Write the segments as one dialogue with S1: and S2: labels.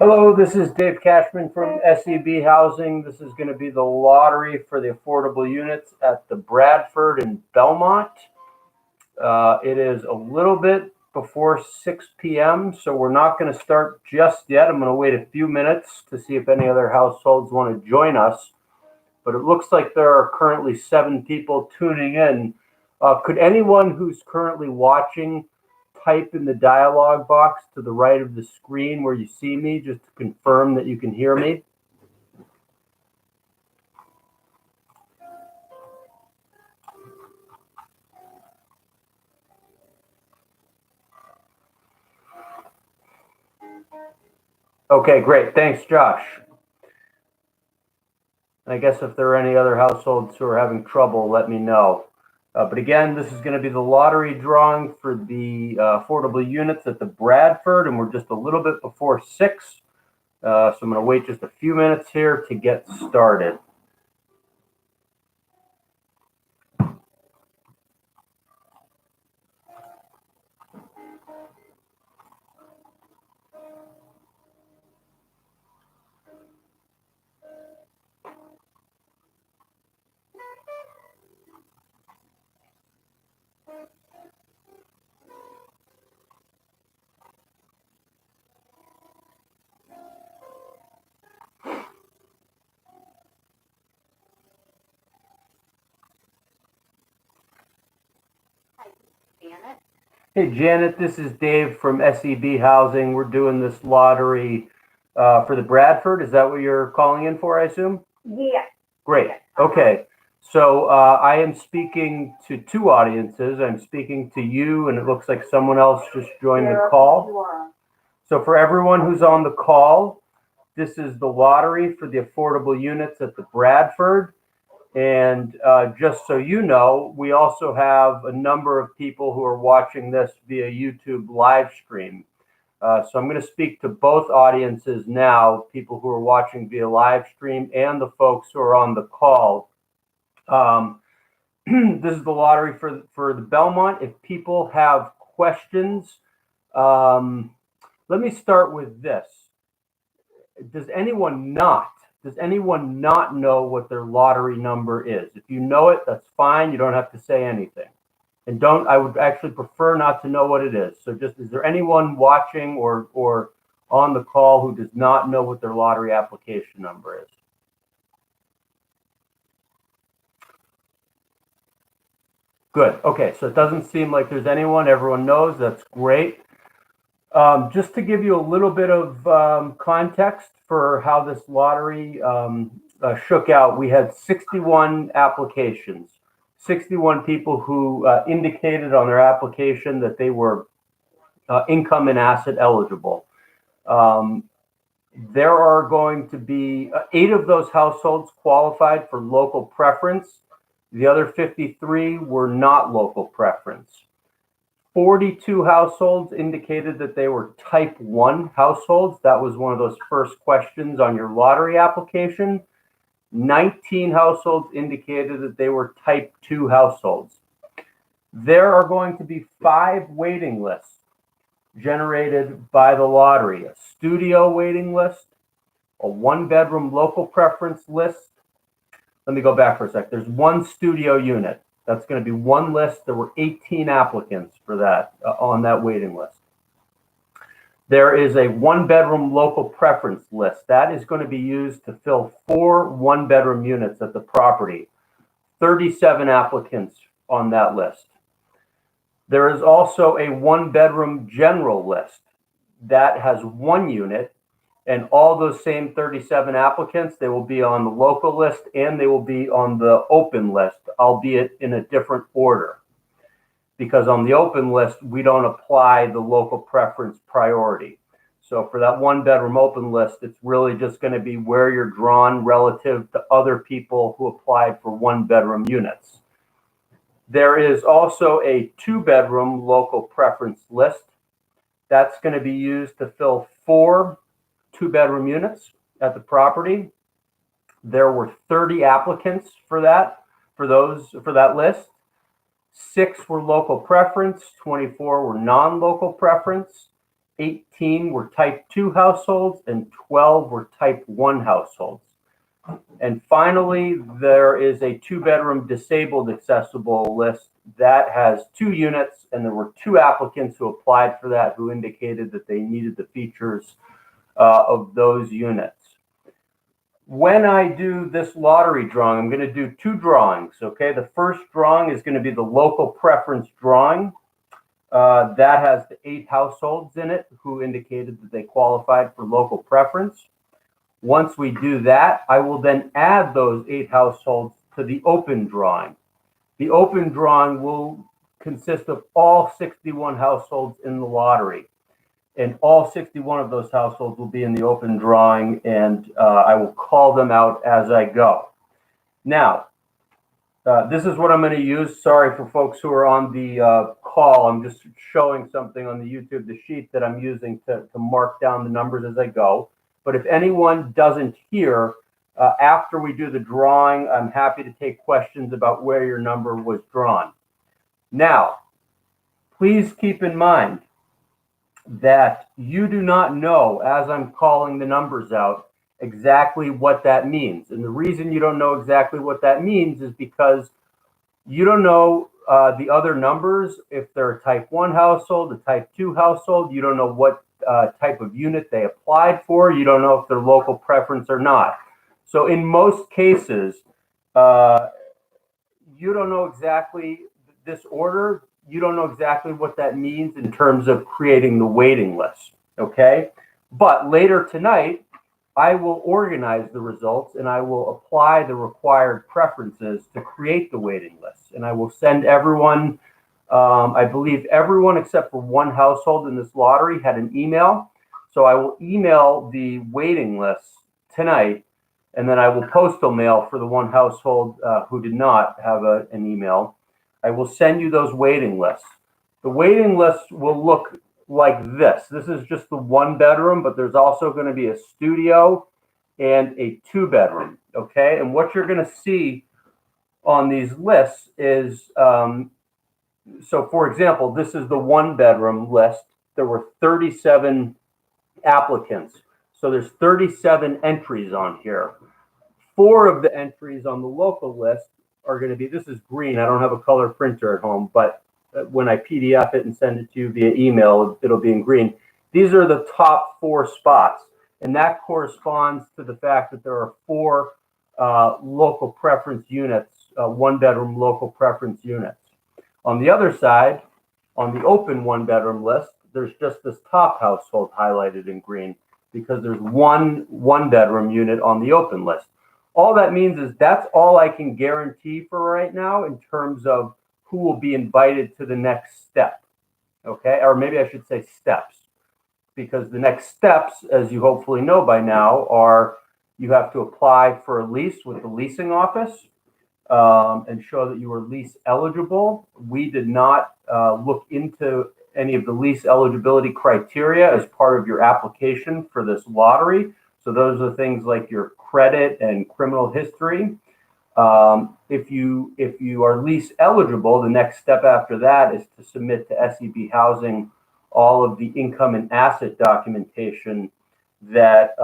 S1: Hello, this is Dave Cashman from SEB Housing. This is going to be the lottery for the affordable units at the Bradford in Belmont. It is a little bit before 6 p.m., so we're not going to start just yet. I'm going to wait a few minutes to see if any other households want to join us. But it looks like there are currently 7 people tuning in. Could anyone who's currently watching type in the dialog box to the right of the screen where you see me, just to confirm that you can hear me? Okay, great. Thanks, Josh. I guess if there are any other households who are having trouble, let me know. But again, this is going to be the lottery drawing for the affordable units at the Bradford, and we're just a little bit before 6. So I'm going to wait just a few minutes here to get started.
S2: Janet?
S1: Hey, Janet, this is Dave from SEB Housing. We're doing this lottery for the Bradford. Is that what you're calling in for, I assume?
S2: Yeah.
S1: Great. Okay. So I am speaking to 2 audiences. I'm speaking to you, and it looks like someone else just joined the call. So for everyone who's on the call, this is the lottery for the affordable units at the Bradford. And just so you know, we also have a number of people who are watching this via YouTube live stream. So I'm going to speak to both audiences now, people who are watching via live stream and the folks who are on the call. This is the lottery for the Belmont. If people have questions, let me start with this. Does anyone not know what their lottery number is? If you know it, that's fine. You don't have to say anything. And I would actually prefer not to know what it is. So just, is there anyone watching or on the call who does not know what their lottery application number is? Good. Okay. So it doesn't seem like there's anyone. Everyone knows. That's great. Just to give you a little bit of context for how this lottery shook out, we had 61 applications, 61 people who indicated on their application that they were income and asset eligible. There are going to be 8 of those households qualified for local preference. The other 53 were not local preference. 42 households indicated that they were type 1 households. That was one of those first questions on your lottery application. 19 households indicated that they were type 2 households. There are going to be 5 waiting lists generated by the lottery: a studio waiting list, a 1-bedroom local preference list. Let me go back for a sec. There's 1 studio unit. That's going to be 1 list. There were 18 applicants for that on that waiting list. There is a 1-bedroom local preference list. That is going to be used to fill 4 1-bedroom units at the property. 37 applicants on that list. There is also a 1-bedroom general list that has 1 unit, and all those same 37 applicants, they will be on the local list and they will be on the open list, albeit in a different order. Because on the open list, we don't apply the local preference priority. So for that 1-bedroom open list, it's really just going to be where you're drawn relative to other people who applied for 1-bedroom units. There is also a 2-bedroom local preference list. That's going to be used to fill 4 2-bedroom units at the property. There were 30 applicants for that list. 6 were local preference, 24 were non-local preference, 18 were type 2 households, and 12 were type 1 households. And finally, there is a 2-bedroom disabled accessible list that has 2 units, and there were 2 applicants who applied for that who indicated that they needed the features of those units. When I do this lottery drawing, I'm going to do 2 drawings, okay? The first drawing is going to be the local preference drawing. That has the 8 households in it who indicated that they qualified for local preference. Once we do that, I will then add those 8 households to the open drawing. The open drawing will consist of all 61 households in the lottery. And all 61 of those households will be in the open drawing, and I will call them out as I go. Now, this is what I'm going to use. Sorry for folks who are on the call. I'm just showing something on the YouTube, the sheet that I'm using to mark down the numbers as I go. But if anyone doesn't hear, after we do the drawing, I'm happy to take questions about where your number was drawn. Now, please keep in mind that you do not know, as I'm calling the numbers out, exactly what that means. And the reason you don't know exactly what that means is because you don't know the other numbers. If they're a type 1 household, a type 2 household, you don't know what type of unit they applied for. You don't know if they're local preference or not. So in most cases, you don't know exactly this order. You don't know exactly what that means in terms of creating the waiting list, okay? But later tonight, I will organize the results and I will apply the required preferences to create the waiting list. And I will send everyone, I believe everyone except for 1 household in this lottery had an email. So I will email the waiting list tonight, and then I will postal mail for the 1 household who did not have an email. I will send you those waiting lists. The waiting list will look like this. This is just the 1-bedroom, but there's also going to be a studio and a 2-bedroom, okay? And what you're going to see on these lists is, so for example, this is the 1-bedroom list. There were 37 applicants. So there's 37 entries on here. 4 of the entries on the local list are going to be, this is green. I don't have a color printer at home, but when I PDF it and send it to you via email, it'll be in green. These are the top 4 spots, and that corresponds to the fact that there are 4 local preference units, 1-bedroom local preference units. On the other side, on the open 1-bedroom list, there's just this top household highlighted in green because there's 1 1-bedroom unit on the open list. All that means is that's all I can guarantee for right now in terms of who will be invited to the next step, okay? Or maybe I should say steps, because the next steps, as you hopefully know by now, are you have to apply for a lease with the leasing office and show that you are lease eligible. We did not look into any of the lease eligibility criteria as part of your application for this lottery. So those are things like your credit and criminal history. If you are lease eligible, the next step after that is to submit to SEB Housing all of the income and asset documentation that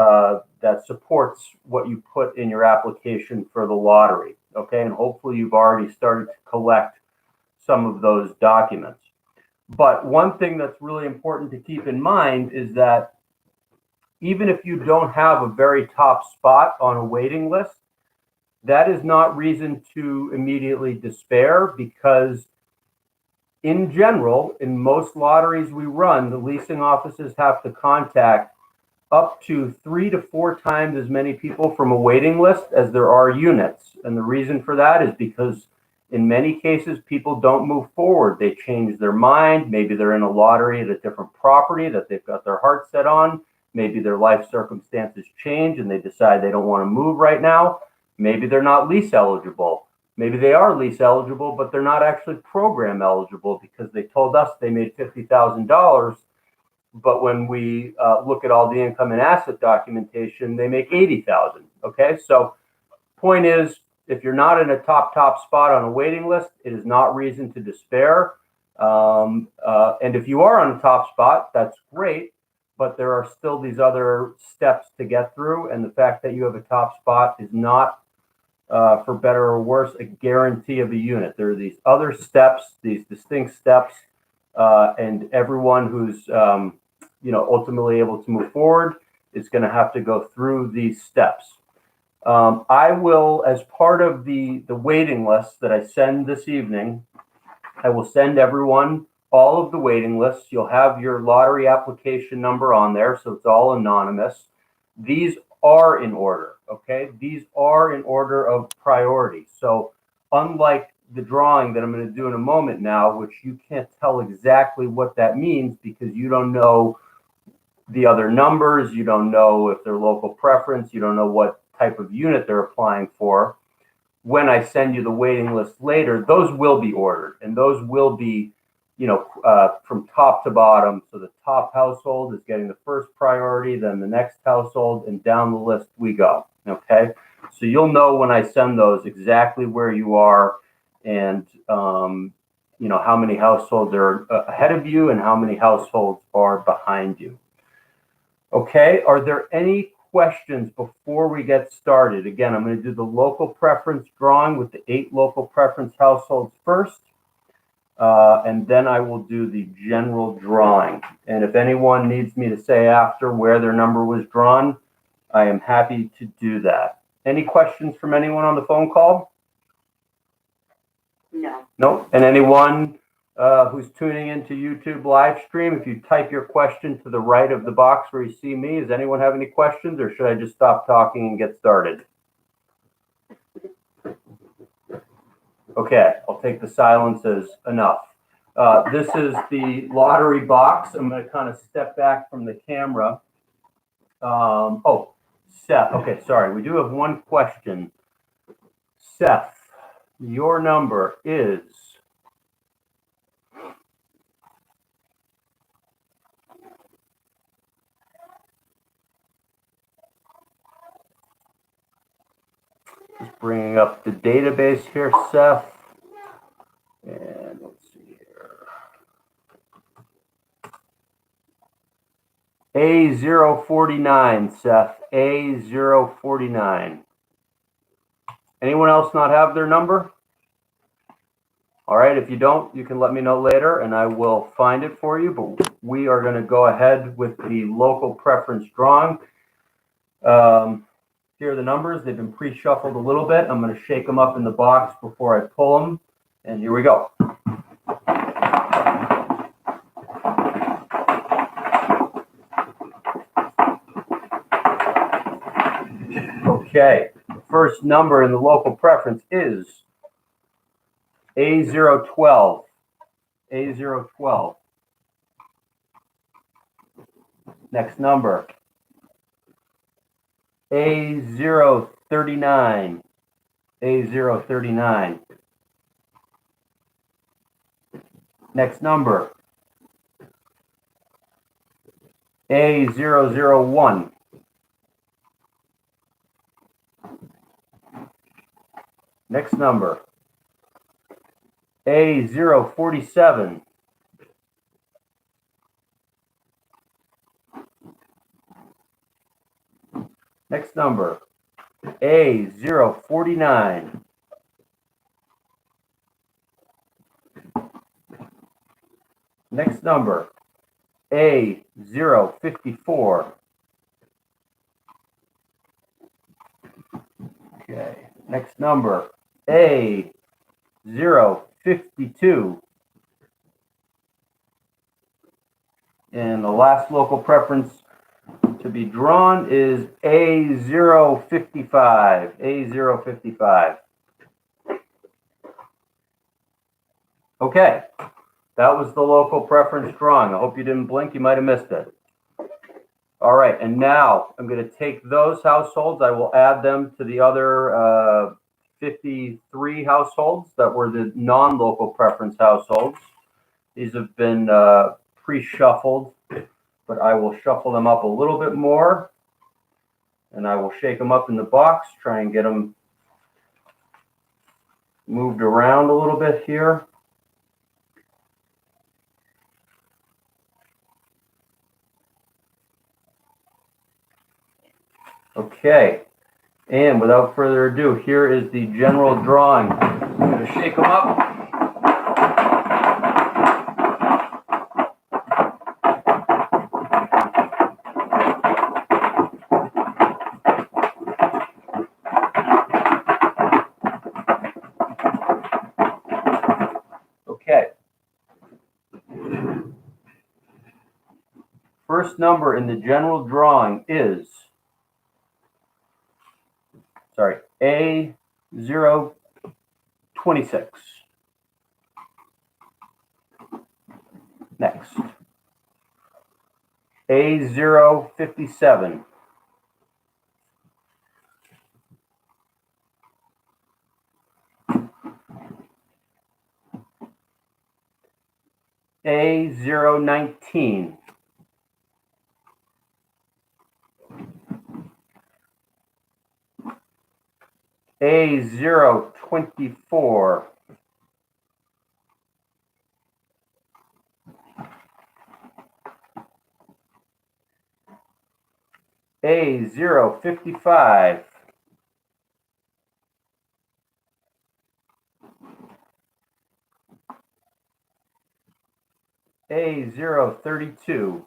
S1: that supports what you put in your application for the lottery. Okay, and hopefully you've already started to collect some of those documents. But one thing that's really important to keep in mind is that even if you don't have a very top spot on a waiting list, that is not reason to immediately despair, because in general, in most lotteries we run, the leasing offices have to contact up to 3 to 4 times as many people from a waiting list as there are units. And the reason for that is because in many cases, people don't move forward. They change their mind. Maybe they're in a lottery at a different property that they've got their heart set on. Maybe their life circumstances change and they decide they don't want to move right now. Maybe they're not lease eligible. Maybe they are lease eligible, but they're not actually program eligible because they told us they made $50,000. But when we look at all the income and asset documentation, they make $80,000. Okay, so point is, if you're not in a top spot on a waiting list, it is not reason to despair. And if you are on a top spot, that's great. but there are still these other steps to get through. And the fact that you have a top spot is not, for better or worse, a guarantee of a unit. There are these other steps, these distinct steps, and everyone who's ultimately able to move forward is going to have to go through these steps. I will, as part of the waiting list that I send this evening, I will send everyone all of the waiting lists. You'll have your lottery application number on there, so it's all anonymous. These are in order, okay? These are in order of priority. So unlike the drawing that I'm going to do in a moment now, which you can't tell exactly what that means because you don't know the other numbers, you don't know if they're local preference, you don't know what type of unit they're applying for. When I send you the waiting list later, those will be ordered, and those will be, from top to bottom. So the top household is getting the first priority, then the next household, and down the list we go. Okay, so you'll know when I send those exactly where you are, and how many households are ahead of you and how many households are behind you. Okay, are there any questions before we get started? Again, I'm going to do the local preference drawing with the 8 local preference households first, and then I will do the general drawing. And if anyone needs me to say after where their number was drawn, I am happy to do that. Any questions from anyone on the phone call?
S2: No.
S1: No? And anyone who's tuning into YouTube live stream, if you type your question to the right of the box where you see me, does anyone have any questions, or should I just stop talking and get started? Okay, I'll take the silence as enough. This is the lottery box. I'm going to kind of step back from the camera. Seth. Okay, sorry. We do have one question. Seth, your number is just bringing up the database here, Seth. And let's see here. A049, Seth. A049. Anyone else not have their number? All right, if you don't, you can let me know later and I will find it for you. But we are going to go ahead with the local preference drawing. Here are the numbers. They've been pre-shuffled a little bit. I'm going to shake them up in the box before I pull them. And here we go. Okay, the first number in the local preference is A012. A012. Next number, A039. A039. Next number, A001. Next number, A047. Next number, A049. Next number, A054. Okay, next number, A052. And the last local preference to be drawn is A055. A055. Okay, that was the local preference drawing. I hope you didn't blink. You might have missed it. All right, and now I'm going to take those households. I will add them to the other 53 households that were the non-local preference households. These have been pre-shuffled, but I will shuffle them up a little bit more, and I will shake them up in the box, try and get them moved around a little bit here. Okay, and without further ado, here is the general drawing. I'm going to shake them up. Okay. First number in the general drawing is, A026. Next. A057. A019. A024. A055. A032.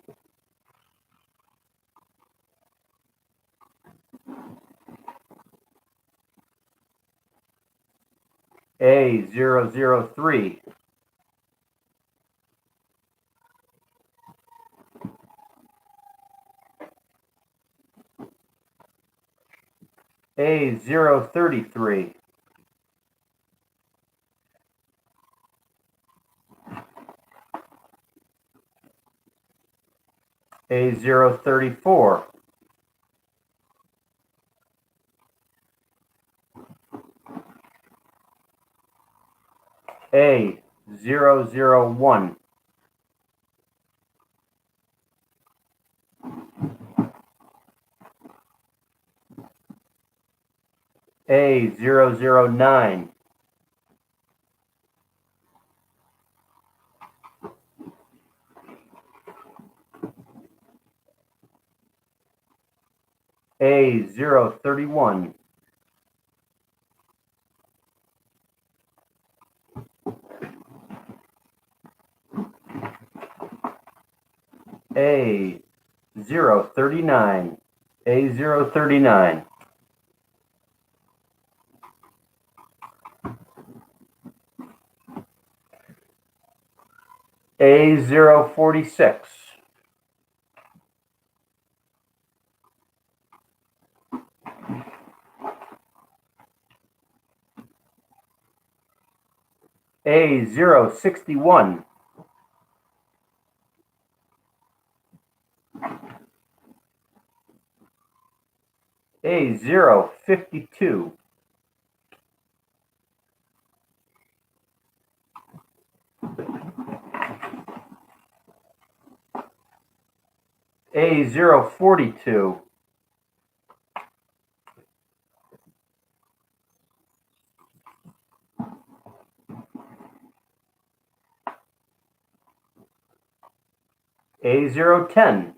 S1: A003. A033. A034. A001. A009. A031. A039. A039. A046. A061. A052. A042. A010.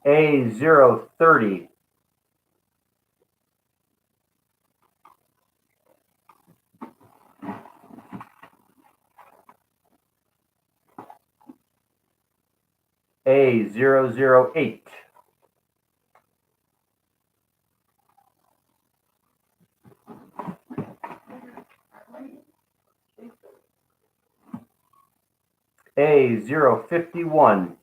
S1: A030. A008. A051.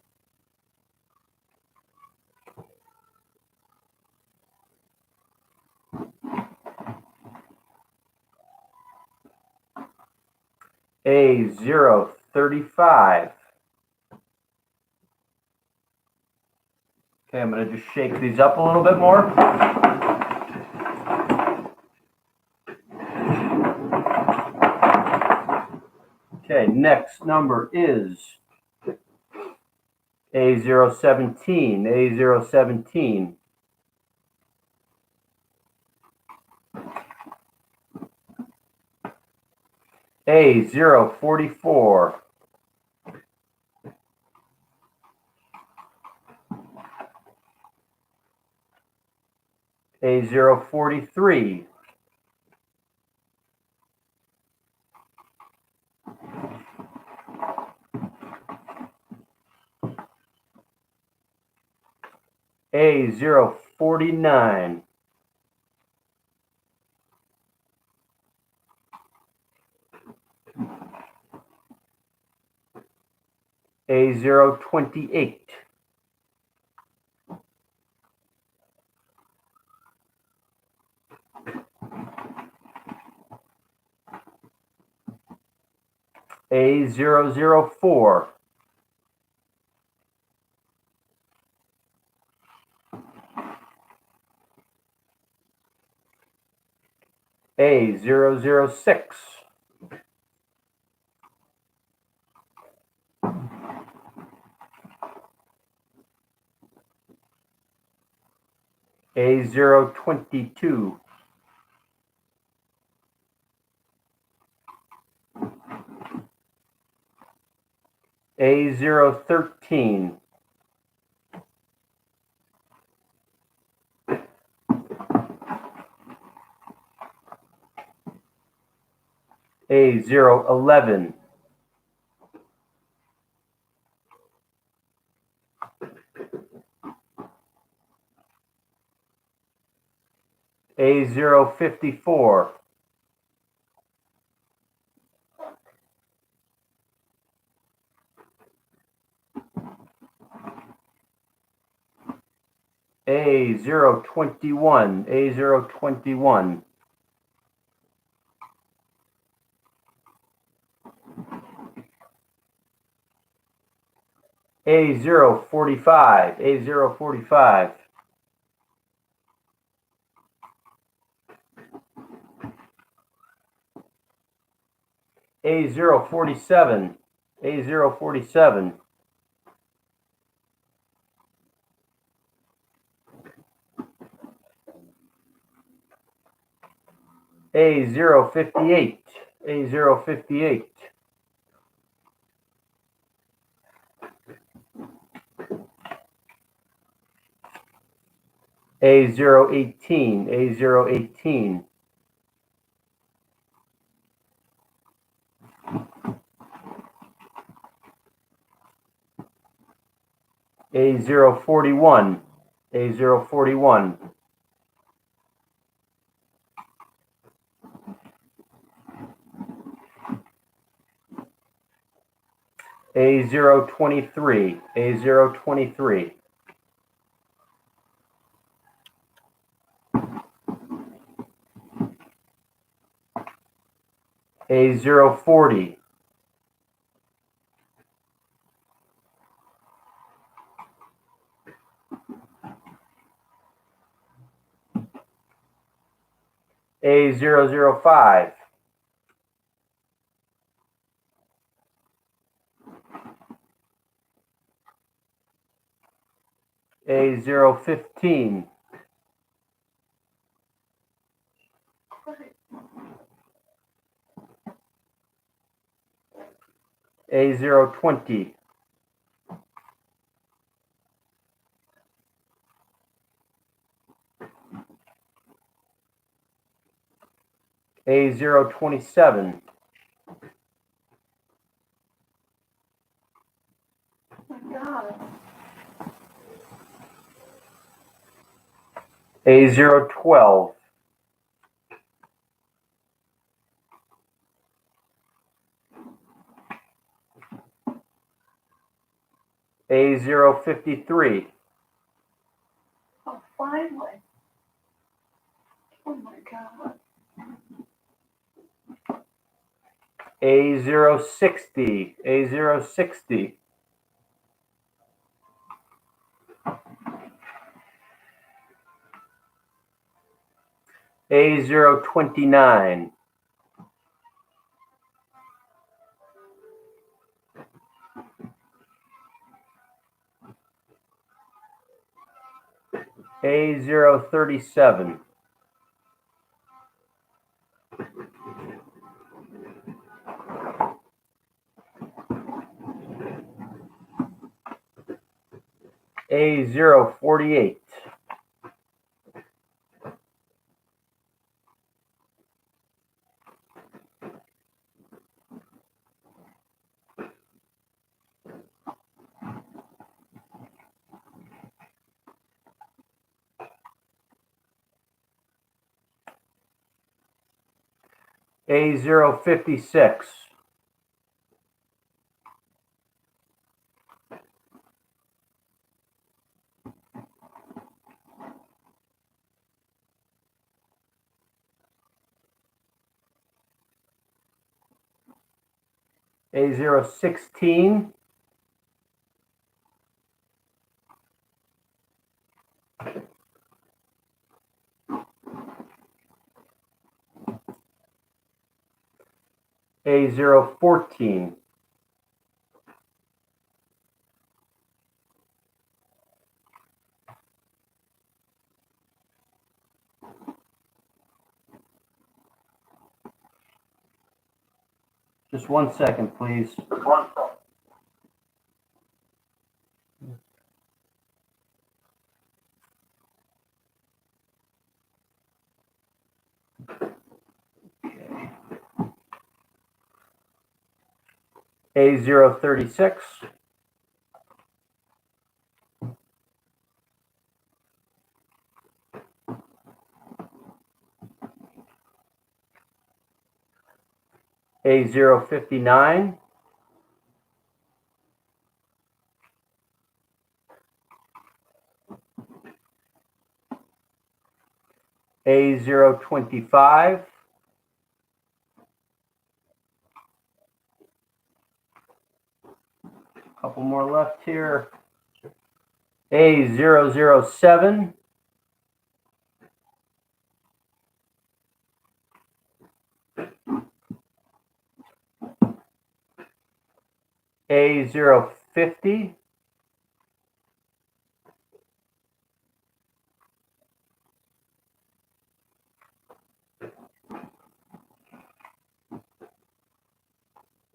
S1: A035. Okay, I'm going to just shake these up a little bit more. Okay, next number is A017. A017. A044, A043, A049, A028, A004, A006, A022, A013, A011, A054, A021, A021, A045, A045, A047, A047, A058, A058, A018, A018, A041, A041, A023, A023, A040, A005, A015, A020, A027, A012, A053,
S2: Oh, finally. Oh my God.
S1: A060, A060, A029, A037, A048. A056. A016. A014. Just 1 second, please. A036. A059. A025. Couple more left here. A007. A050.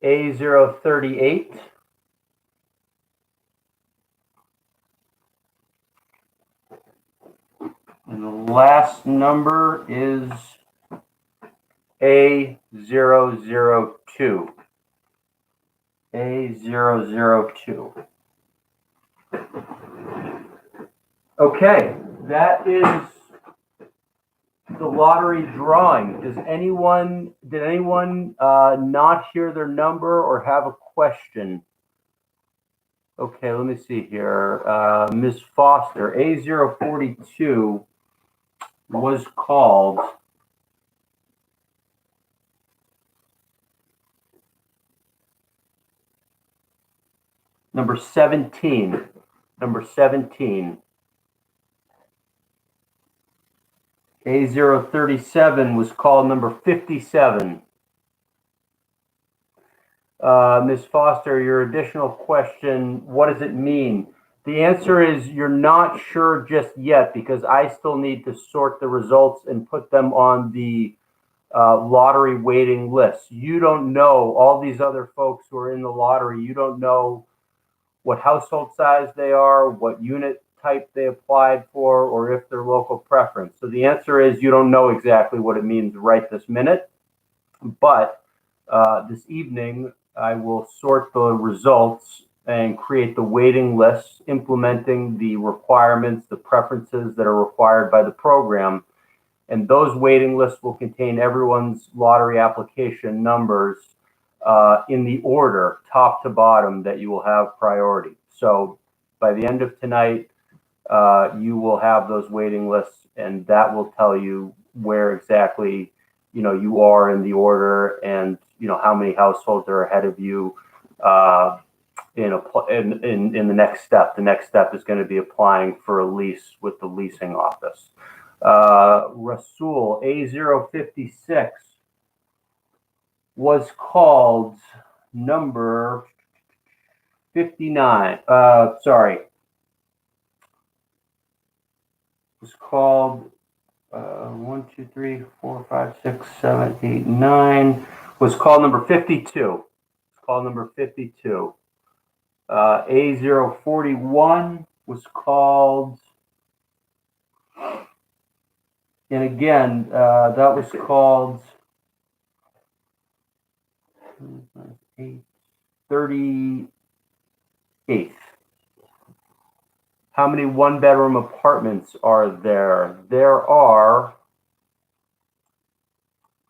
S1: A038. And the last number is A002. A002. Okay, that is the lottery drawing. Did anyone not hear their number or have a question? Okay, let me see here. Ms. Foster, A042 was called. Number 17. Number 17. A037 was called number 57. Ms. Foster, your additional question, what does it mean? The answer is you're not sure just yet because I still need to sort the results and put them on the lottery waiting list. You don't know, all these other folks who are in the lottery, you don't know what household size they are, what unit type they applied for, or if they're local preference. So the answer is you don't know exactly what it means right this minute, but this evening I will sort the results and create the waiting list, implementing the requirements, the preferences that are required by the program. And those waiting lists will contain everyone's lottery application numbers in the order, top to bottom, that you will have priority. So by the end of tonight, you will have those waiting lists, and that will tell you where exactly you are in the order, and how many households are ahead of you in the next step. The next step is going to be applying for a lease with the leasing office. Rasul, A056 was called number 59. Was called 1, 2, 3, 4, 5, 6, 7, 8, 9. Was called number 52. It's called number 52. A041 was called, and again, that was called 38th. How many one-bedroom apartments are there? There are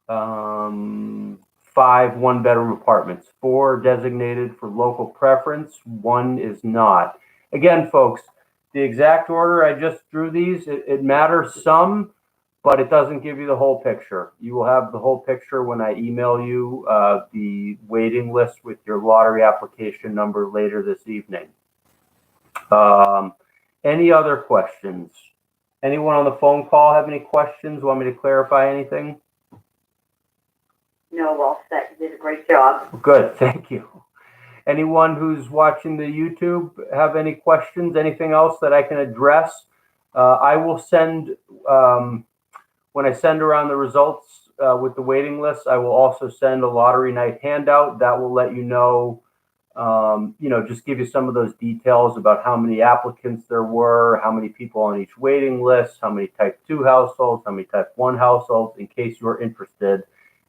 S1: 5 one-bedroom apartments. 4 designated for local preference. 1 is not. Again, folks, the exact order I just drew these, it matters some, but it doesn't give you the whole picture. You will have the whole picture when I email you the waiting list with your lottery application number later this evening. Any other questions? Anyone on the phone call have any questions? Want me to clarify anything?
S2: No, all set. You did a great job.
S1: Good, thank you. Anyone who's watching the YouTube have any questions? Anything else that I can address? I will send, when I send around the results with the waiting list, I will also send a lottery night handout that will let you know, just give you some of those details about how many applicants there were, how many people on each waiting list, how many type 2 households, how many type 1 households, in case you're interested.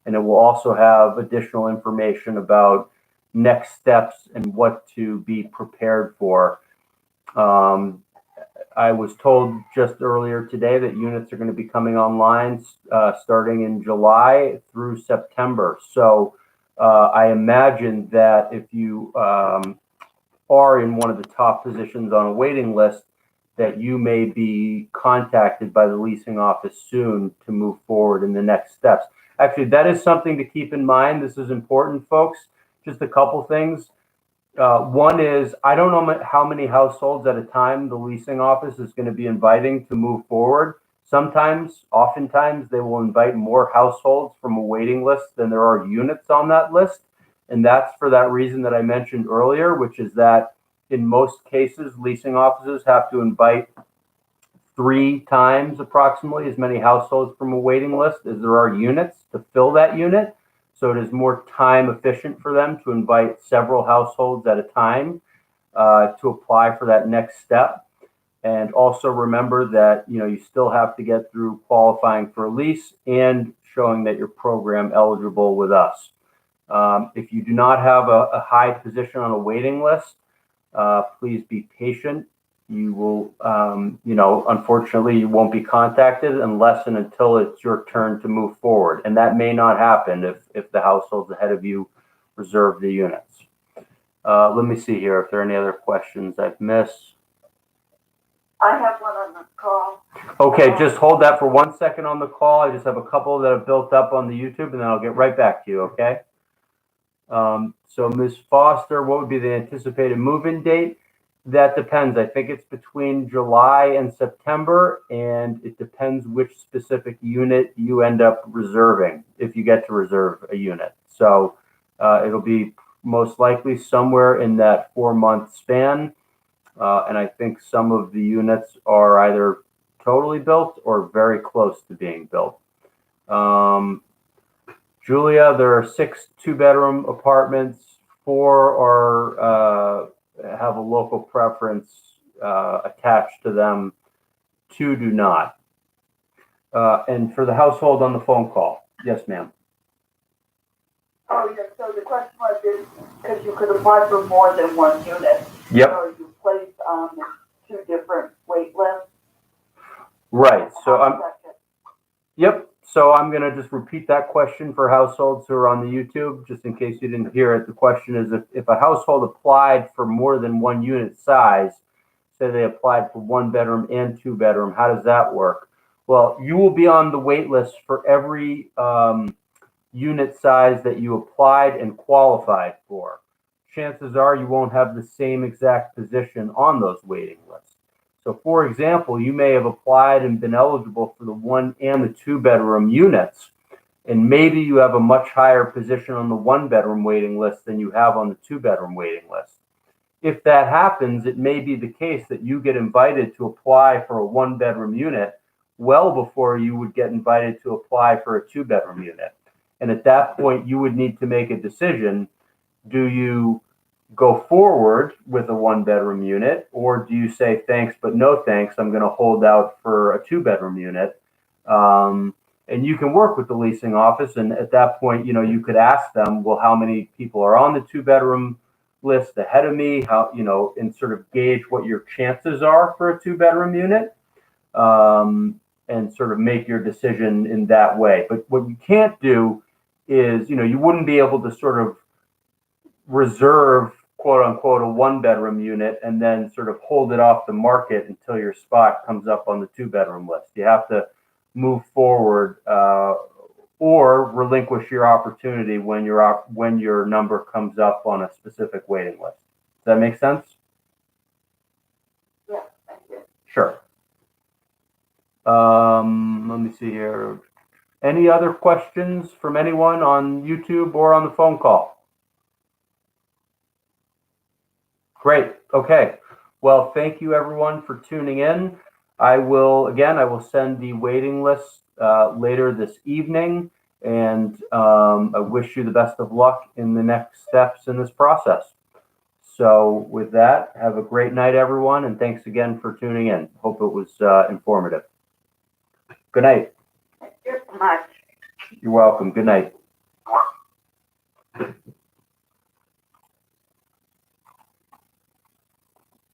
S1: And it will also have additional information about next steps and what to be prepared for. I was told just earlier today that units are going to be coming online starting in July through September. So I imagine that if you are in one of the top positions on a waiting list, that you may be contacted by the leasing office soon to move forward in the next steps. Actually, that is something to keep in mind. This is important, folks. Just a couple things. One is, I don't know how many households at a time the leasing office is going to be inviting to move forward. Oftentimes, they will invite more households from a waiting list than there are units on that list. And that's for that reason that I mentioned earlier, which is that in most cases, leasing offices have to invite 3 times approximately as many households from a waiting list as there are units to fill that unit. So it is more time efficient for them to invite several households at a time to apply for that next step. And also remember that you still have to get through qualifying for a lease and showing that you're program eligible with us. If you do not have a high position on a waiting list, please be patient. You will, unfortunately, you won't be contacted unless and until it's your turn to move forward. And that may not happen if the households ahead of you reserve the units. Let me see here if there are any other questions I've missed.
S2: I have one on the call.
S1: Okay, just hold that for 1 second on the call. I just have a couple that have built up on the YouTube, and then I'll get right back to you, okay? So Ms. Foster, what would be the anticipated move-in date? That depends. I think it's between July and September, and it depends which specific unit you end up reserving, if you get to reserve a unit. So it'll be most likely somewhere in that 4-month span. And I think some of the units are either totally built or very close to being built. Julia, there are 6 2-bedroom apartments. 4 are have a local preference attached to them. 2 do not. And for the household on the phone call, yes, ma'am.
S2: Oh, yeah. So the question was because you could apply for more than 1 unit.
S1: Yep.
S2: So you place 2 different wait lists.
S1: Right. So Yep. So I'm going to just repeat that question for households who are on the YouTube, just in case you didn't hear it. The question is, if a household applied for more than 1 unit size, say they applied for 1-bedroom and 2-bedroom, how does that work? Well, you will be on the wait list for every unit size that you applied and qualified for. Chances are you won't have the same exact position on those waiting lists. So, for example, you may have applied and been eligible for the 1 and the 2-bedroom units, and maybe you have a much higher position on the 1-bedroom waiting list than you have on the 2-bedroom waiting list. If that happens, it may be the case that you get invited to apply for a 1-bedroom unit well before you would get invited to apply for a 2-bedroom unit. And at that point, you would need to make a decision. Do you go forward with a 1-bedroom unit, or do you say thanks but no thanks, I'm going to hold out for a 2-bedroom unit? And you can work with the leasing office, and at that point, you could ask them, well, how many people are on the 2-bedroom list ahead of me? How, and sort of gauge what your chances are for a 2-bedroom unit, and sort of make your decision in that way. But what you can't do is, you wouldn't be able to sort of reserve, quote unquote, a 1-bedroom unit and then sort of hold it off the market until your spot comes up on the 2-bedroom list. You have to move forward, or relinquish your opportunity when your number comes up on a specific waiting list. Does that make sense?
S2: Yeah, thank you.
S1: Sure. Let me see here. Any other questions from anyone on YouTube or on the phone call? Great. Okay. Well, thank you everyone for tuning in. I will send the waiting list later this evening, and I wish you the best of luck in the next steps in this process. So with that, have a great night, everyone, and thanks again for tuning in. Hope it was informative. Good night.
S2: Thank you so much.
S1: You're welcome. Good night.